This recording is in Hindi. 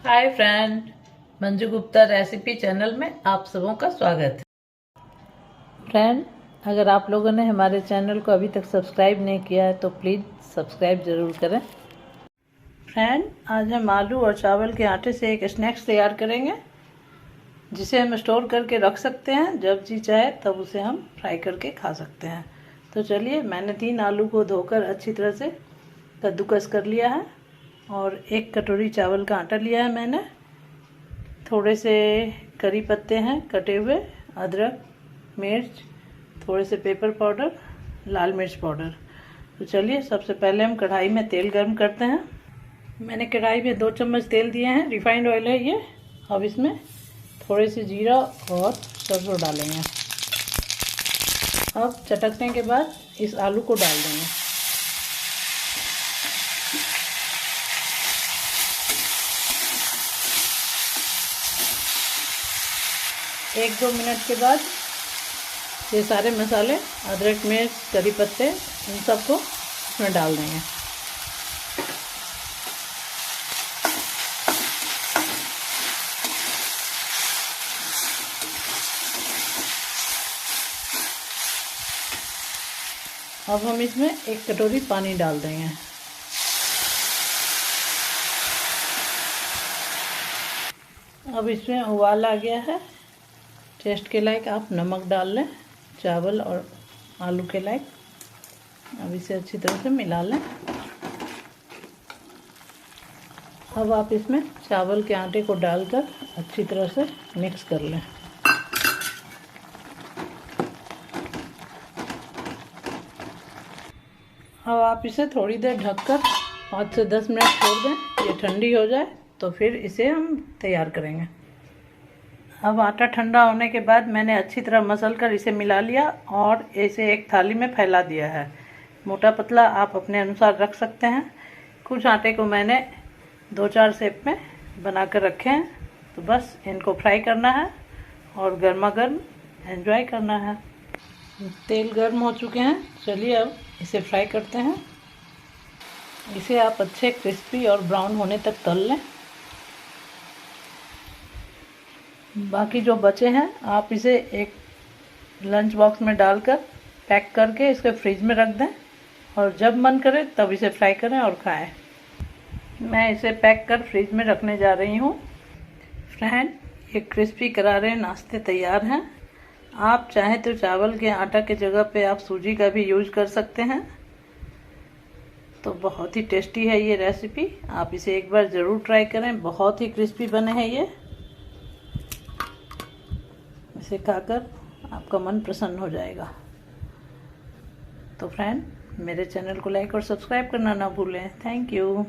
Hi friend, Manju Gupta recipe channel में आप सबों का स्वागत है। फ्रेंड, अगर आप लोगों ने हमारे चैनल को अभी तक सब्सक्राइब नहीं किया है तो प्लीज़ सब्सक्राइब ज़रूर करें। फ्रेंड, आज हम आलू और चावल के आटे से एक स्नैक्स तैयार करेंगे जिसे हम स्टोर करके रख सकते हैं। जब जी चाहे तब उसे हम फ्राई करके खा सकते हैं। तो चलिए, मैंने 3 आलू को धोकर अच्छी तरह से कद्दूकस कर लिया है और 1 कटोरी चावल का आटा लिया है मैंने। थोड़े से करी पत्ते हैं कटे हुए, अदरक, मिर्च, थोड़े से पेपर पाउडर, लाल मिर्च पाउडर। तो चलिए, सबसे पहले हम कढ़ाई में तेल गर्म करते हैं। मैंने कढ़ाई में 2 चम्मच तेल दिए हैं, रिफाइंड ऑयल है ये। अब इसमें थोड़े से जीरा और सरसों डालेंगे। अब चटकने के बाद इस आलू को डाल देंगे। एक 2 मिनट के बाद ये सारे मसाले, अदरक, मिर्च, करी पत्ते, इन सबको इसमें डाल देंगे। अब हम इसमें 1 कटोरी पानी डाल देंगे। अब इसमें उबाल आ गया है। टेस्ट के लायक आप नमक डाल लें, चावल और आलू के लायक। अब इसे अच्छी तरह से मिला लें। अब आप इसमें चावल के आटे को डालकर अच्छी तरह से मिक्स कर लें। अब आप इसे थोड़ी देर ढककर 5 से 10 मिनट छोड़ दें। ये ठंडी हो जाए तो फिर इसे हम तैयार करेंगे। अब आटा ठंडा होने के बाद मैंने अच्छी तरह मसल कर इसे मिला लिया और इसे एक थाली में फैला दिया है। मोटा पतला आप अपने अनुसार रख सकते हैं। कुछ आटे को मैंने 2-4 शेप में बना कर रखे हैं। तो बस इनको फ्राई करना है और गर्मा गर्म एंजॉय करना है। तेल गर्म हो चुके हैं। चलिए, अब इसे फ्राई करते हैं। इसे आप अच्छे क्रिस्पी और ब्राउन होने तक तल लें। बाकी जो बचे हैं आप इसे एक लंच बॉक्स में डालकर पैक करके इसके फ्रिज में रख दें और जब मन करे तब इसे फ्राई करें और खाएं। मैं इसे पैक कर फ्रिज में रखने जा रही हूँ। फ्रेंड, ये क्रिस्पी करारे नाश्ते तैयार हैं। आप चाहें तो चावल के आटा के जगह पे आप सूजी का भी यूज कर सकते हैं। तो बहुत ही टेस्टी है ये रेसिपी। आप इसे एक बार ज़रूर ट्राई करें। बहुत ही क्रिस्पी बने हैं ये। इसे खाकर आपका मन प्रसन्न हो जाएगा। तो फ्रेंड, मेरे चैनल को लाइक और सब्सक्राइब करना ना भूलें। Thank you.